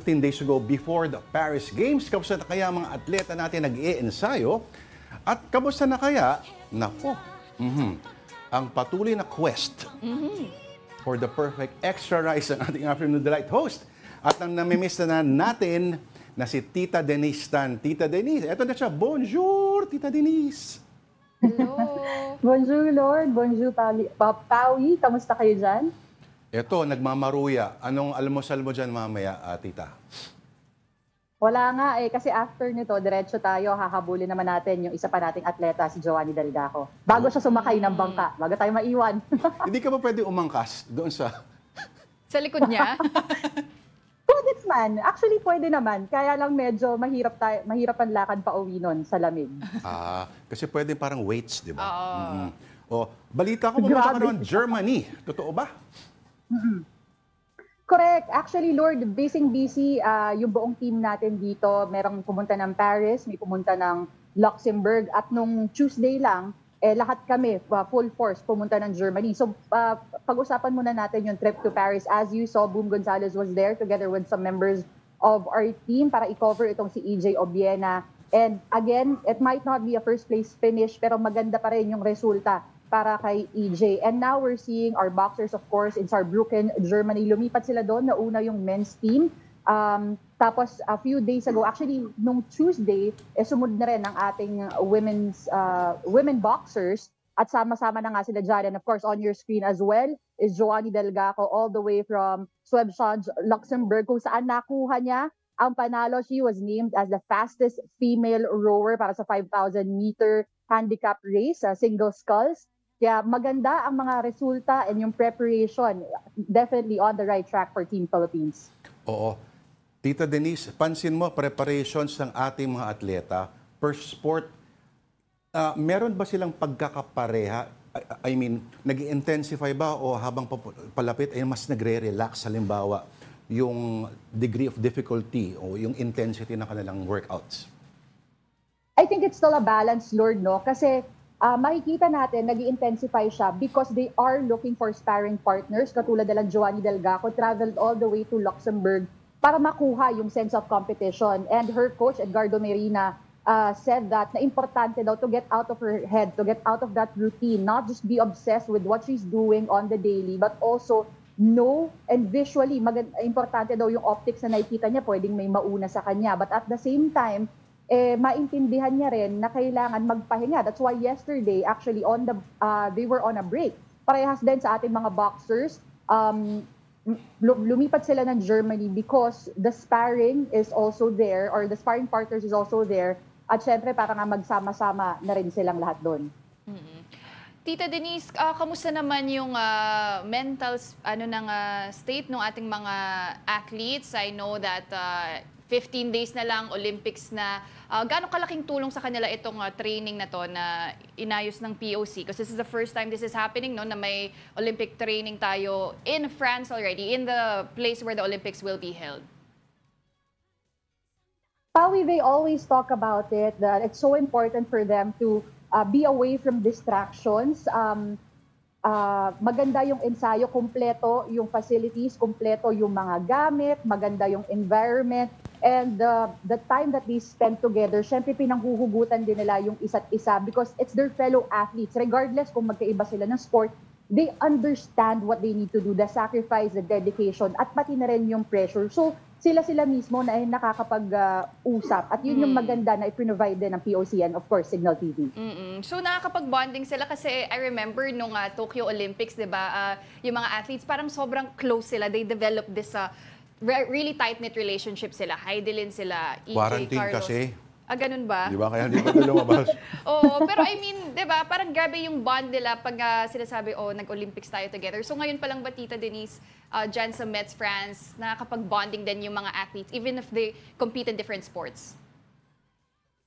15 days ago before the Paris Games. Kamusta na kaya mga atleta natin nag-iensayo? At kamusta na kaya, nako, ang patuloy na quest for the perfect extra rice ng ating Afternoon Delight host. At ang namimiss na natin na si Tita Denise Tan. Tita Denise, eto na siya. Bonjour, Tita Denise. Hello. Bonjour, Lord. Bonjour, Pawi. Kamusta kayo dyan? Eto, nagmamaruya. Anong almusal mo dyan mamaya, Tita? Wala nga eh, kasi after nito, diretso tayo, hahabulin naman natin yung isa pa nating atleta, si Joanny Delgaco. Bago siya sumakay ng bangka, bago tayo maiwan. Hindi ka ba pwede umangkas doon sa... Sa likod niya? Pwede naman. Actually, pwede naman. Kaya lang medyo mahirap ang lakad pa uwi nun sa lamig. Kasi pwede parang weights, di ba? Oo. O, balita ko pumunta ka noon, Germany. Totoo ba? Correct. Actually, Lord, busy yung buong team natin dito. Merong pumunta ng Paris, may pumunta ng Luxembourg. At nung Tuesday lang, lahat kami, full force, pumunta ng Germany. So, pag-usapan muna natin yung trip to Paris. As you saw, Boom Gonzalez was there together with some members of our team para i-cover itong si EJ Obiena. And again, it might not be a first place finish, pero maganda pa rin yung resulta para kay EJ. And now we're seeing our boxers, of course, in Saarbrücken, Germany. Lumipat sila doon. Nauna yung men's team. Tapos, a few days ago, actually, nung Tuesday, sumunod na rin ang ating women boxers. At sama-sama na nga sila dyan. And of course, on your screen as well is Joanny Delgaco all the way from Zwebschans, Luxembourg, kung saan nakuha niya ang panalo. She was named as the fastest female rower para sa 5,000-meter handicap race, single sculls. Kaya maganda ang mga resulta and yung preparation. Definitely on the right track for Team Philippines. Oo. Tita Denise, pansin mo, preparations ng ating mga atleta per sport, meron ba silang pagkakapareha? I mean, nag-intensify ba o habang palapit ay mas nagre-relax halimbawa yung degree of difficulty o yung intensity ng kanilang workouts? I think it's still a balance, Lord, no? Kasi makikita natin, nag-intensify siya because they are looking for sparring partners, katulad na lang Joanny Delgaco, traveled all the way to Luxembourg para makuha yung sense of competition. And her coach, Edgardo Merina, said that na importante daw to get out of her head, to get out of that routine, not just be obsessed with what she's doing on the daily, but also know and visually, importante daw yung optics na nakikita niya, pwedeng may mauna sa kanya. But at the same time, maintindihan niya rin na kailangan magpahinga. That's why yesterday, actually, they were on a break. Parehas din sa ating mga boxers. Lumipat sila ng Germany because the sparring is also there, or the sparring partners is also there. At syempre, para nga magsama-sama na rin silang lahat doon. Tita Denise, kamusta naman yung mental state ng ating mga athletes? I know that 15 days na lang, Olympics na. Gaano kalaking tulong sa kanila itong training na to na inayos ng POC? Because this is the first time this is happening, no, na may Olympic training tayo in France already, in the place where the Olympics will be held. Pawi, they always talk about it, that it's so important for them to be away from distractions. Maganda yung ensayo, kumpleto yung facilities, kumpleto yung mga gamit, maganda yung environment, and the time that they spend together, syempre pinanghuhugutan din nila yung isa't isa because it's their fellow athletes. Regardless kung magkaiba sila ng sport, they understand what they need to do, the sacrifice, the dedication, at pati na rin yung pressure. So, sila mismo na ay nakakapag-usap. At yun yung maganda na i-provide din ng POC and of course, Signal TV. So nakakapag-bonding sila kasi I remember nung Tokyo Olympics, di ba, yung mga athletes parang sobrang close sila. They developed this really tight-knit relationship sila. Heidelin sila, EJ, Quarantine Carlos. kasi. Ganun ba? Di ba? Kaya hindi pa lumabas. Oo, pero I mean, di ba, parang grabe yung bond nila pag sinasabi, nag-Olympics tayo together. So ngayon pa lang ba, Tita Denise, dyan sa Metz, France, nakakapag-bonding din yung mga athletes, even if they compete in different sports?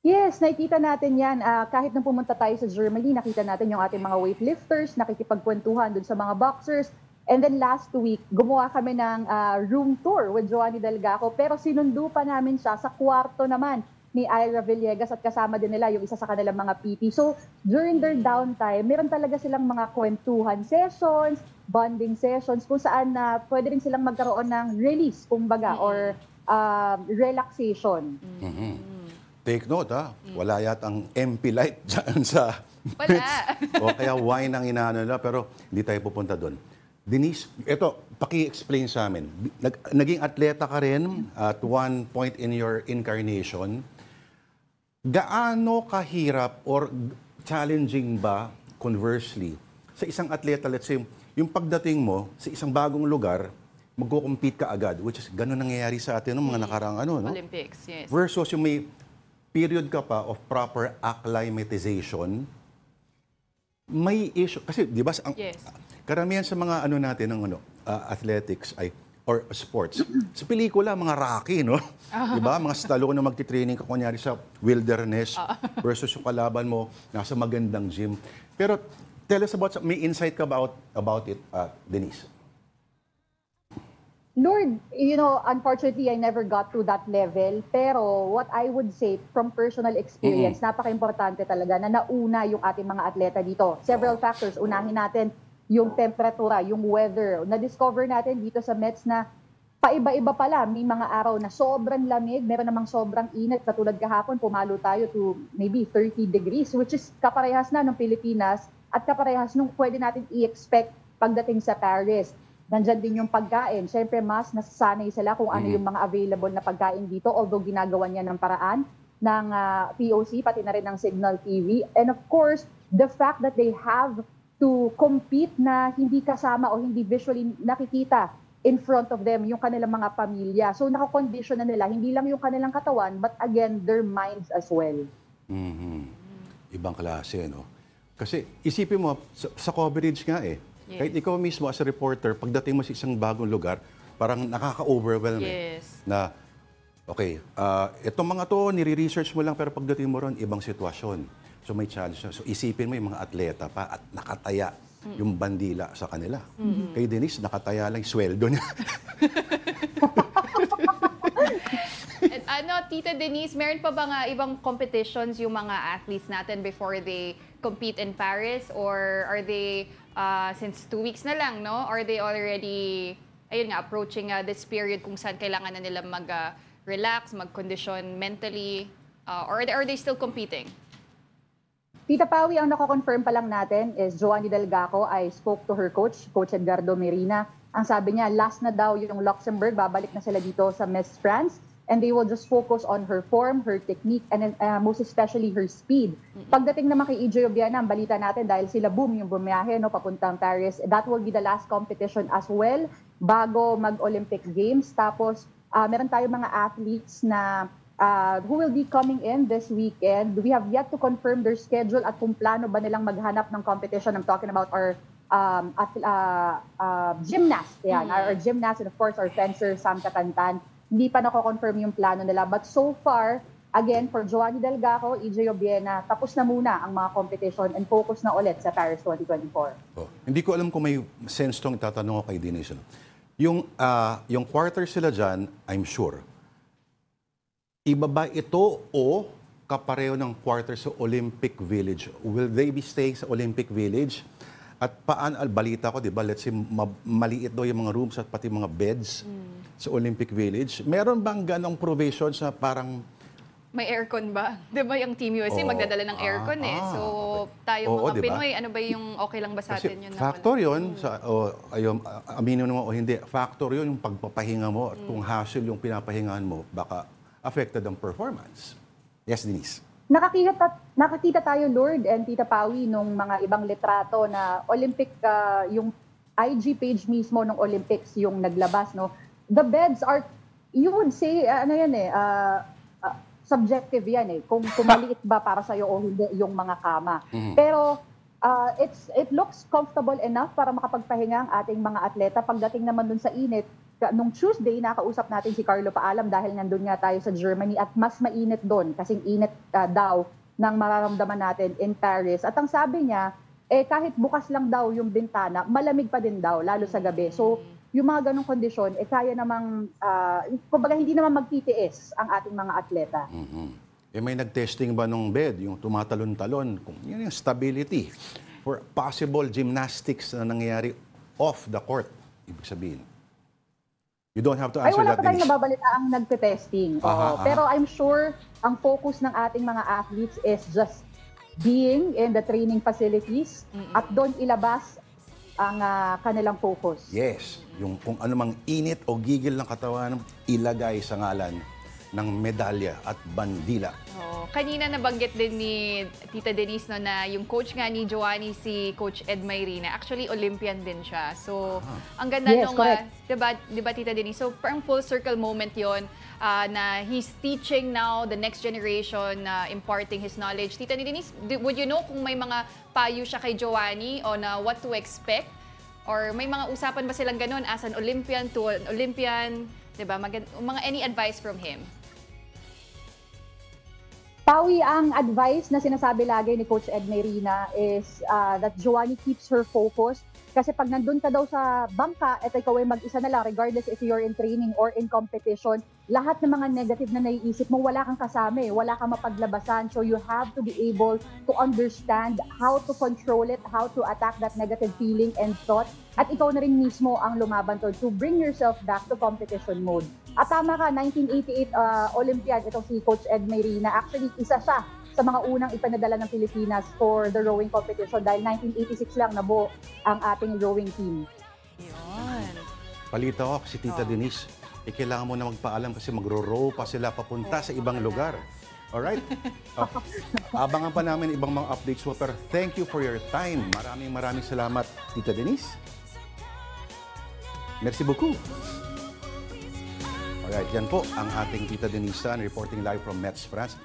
Yes, nakikita natin yan. Kahit nung pumunta tayo sa Germany, nakita natin yung ating mga weightlifters, nakikipagkwentuhan dun sa mga boxers. And then last week, gumawa kami ng room tour with Joanny Delgaco, pero sinundo pa namin siya sa kwarto naman ni Ira Villegas at kasama din nila yung isa sa kanilang mga PT. So, during their downtime, meron talaga silang mga kwentuhan sessions, bonding sessions, kung saan pwede rin silang magkaroon ng release, kumbaga, or relaxation. Take note, wala yatang MP Light dyan sa Wala. pits. O kaya wine ang inaano nila, pero hindi tayo pupunta doon. Denise, ito, paki-explain sa amin. Naging atleta ka rin at one point in your incarnation. Gaano kahirap or challenging ba, conversely, sa isang atleta, let's say, yung pagdating mo sa isang bagong lugar, magko-compete ka agad, which is gano'n nangyayari sa atin ng mga nakaraang ano, no? Olympics, yes. Versus yung may period ka pa of proper acclimatization, may issue. Kasi, di ba, Yes. karamihan sa mga ano natin, ng athletics ay or sports. Sa pelikula, mga Rocky, no? Di ba? Mga Stallone na magti-training ka, kunyari sa wilderness versus yung kalaban mo nasa magandang gym. Pero tell us about, may insight ka about it, Denise? Lord, unfortunately, I never got to that level. Pero what I would say from personal experience, napaka-importante talaga na nauna yung ating mga atleta dito. Several factors. Unahin natin yung temperatura, yung weather. Na-discover natin dito sa Mets na paiba-iba pala. May mga araw na sobrang lamig, meron namang sobrang init. Katulad kahapon, pumalo tayo to maybe 30 degrees, which is kaparehas na ng Pilipinas at kaparehas nung pwede natin i-expect pagdating sa Paris. Nandyan din yung pagkain. Siyempre, mas nasasanay sila kung ano yung mga available na pagkain dito, although ginagawa niya ng paraan ng POC, pati na rin ng Signal TV. And of course, the fact that they have to compete na hindi kasama o hindi visually nakikita in front of them yung kanilang mga pamilya. So, nakakondition na nila, hindi lang yung kanilang katawan, but again, their minds as well. Ibang klase, no? Kasi isipin mo, sa coverage nga Yes. kahit ikaw mismo as a reporter, pagdating mo sa isang bagong lugar, parang nakaka-overwhelm Yes. na, okay, itong mga to, nire-research mo lang, pero pagdating mo ron, ibang sitwasyon. So may challenge na. So isipin mo yung mga atleta pa at nakataya yung bandila sa kanila. Kay Denise, nakataya lang yung sweldo niya. Tita Denise, meron pa ba nga ibang competitions yung mga athletes natin before they compete in Paris? Or are they, since 2 weeks na lang, no? Are they already, approaching this period kung saan kailangan na nila mag-relax, mag-condition mentally? Or are they still competing? Tita Pawi, ang nako-confirm pa lang natin is Joanny Delgaco. I spoke to her coach, Coach Edgardo Merina. Ang sabi niya, last na daw yung Luxembourg, babalik na sila dito sa Metz, France. And they will just focus on her form, her technique, and most especially her speed. Pagdating naman kay EJ Obiana, ang balita natin dahil sila boom yung bumiyahe papuntang Paris, that will be the last competition as well bago mag-Olympic Games. Tapos, meron tayong mga athletes na who will be coming in this weekend. We have yet to confirm their schedule at kung plano ba nilang maghanap ng competition. I'm talking about our gymnast. Yan. Our gymnast and of course our fencer, Sam Katantan. Hindi pa nako-confirm yung plano nila. But so far, again, for Joanny Delgaco, EJ Obiena, tapos na muna ang mga competition and focus na ulit sa Paris 2024. Hindi ko alam kung may sense tong tatanong ko kay Denise. Yung quarter sila dyan, I'm sure. Iba ba ito o kapareho ng quarter sa Olympic Village? Will they be staying sa Olympic Village? At paano, balita ko, di ba, let's say, maliit daw yung mga rooms at pati mga beds sa Olympic Village. Meron bang ganong provisions na parang... May aircon ba? Di ba yung Team USA magdadala ng aircon So, tayo mga diba? Pinoy, ano ba yung okay lang ba sa Kasi atin yun? factor yun, aminin mo o hindi, factor yun yung pagpapahinga mo at kung hassle yung pinapahingahan mo, baka affected ang performance. Yes, Denise? Nakakita tayo, Lord and Tita Pawi, nung mga ibang litrato na Olympic, yung IG page mismo ng Olympics yung naglabas, no? The beds are, you would say, subjective yan kung maliit ba para sa'yo o hindi yung mga kama. Pero it looks comfortable enough para makapagpahinga ang ating mga atleta. Pagdating naman dun sa init, nung Tuesday, nakausap natin si Carlo Paalam dahil nandun nga tayo sa Germany at mas mainit doon kasing init daw ng mararamdaman natin in Paris. At ang sabi niya, kahit bukas lang daw yung bintana, malamig pa din daw, lalo sa gabi. So, yung mga ganong kondisyon, kaya namang, kumbaga hindi naman magtitiis ang ating mga atleta. May nag-testing ba nung bed, yung tumatalon-talon, kung yun yung stability for possible gymnastics na nangyayari off the court, ibig sabihin? You don't have to Ay, answer wala that, pa tayong Denise. nababalita ang nagte-testing. Oo. Aha, aha. Pero I'm sure ang focus ng ating mga athletes is just being in the training facilities at doon ilabas ang kanilang focus. Yes, yung kung anumang init o gigil ng katawan, ilagay sa ngalan ng medalya at bandila. Oh, kanina nabanggit din ni Tita Denise no, na yung coach nga ni Giovanni, si Coach Ed Mayrina, actually Olympian din siya. So, ang ganda Yes, nung, correct. diba Tita Denise? So, parang full circle moment yon na he's teaching now the next generation, imparting his knowledge. Tita Denise, would you know kung may mga payo siya kay Giovanni on what to expect? Or may mga usapan ba silang ganun as an Olympian to an Olympian? Diba? Mga any advice from him? Pawi, ang advice na sinasabi lagi ni Coach Ed Mayrina is that Giovanni keeps her focused. Kasi pag nandun ka daw sa bangka at ikaw ay mag-isa na lang, regardless if you're in training or in competition, lahat ng mga negative na naiisip mo, wala kang kasama eh, wala kang mapaglabasan. So you have to be able to understand how to control it, how to attack that negative feeling and thought. At ikaw na rin mismo ang lumaban to bring yourself back to competition mode. At tama ka, 1988 Olympiad, itong si Coach Ed Mayrina. Actually, isa siya sa mga unang ipanadala ng Pilipinas for the rowing competition dahil 1986 lang nabuo ang ating rowing team. Yun. Palita ko si Tita Denise, kailangan mo na magpaalam kasi magro-row pa sila papunta sa ibang lugar. Alright? Abangan pa namin ibang mga updates mo, pero thank you for your time. Maraming salamat, Tita Denise. Merci beaucoup. Alright, yan po ang ating Tita Denise reporting live from Metz, France.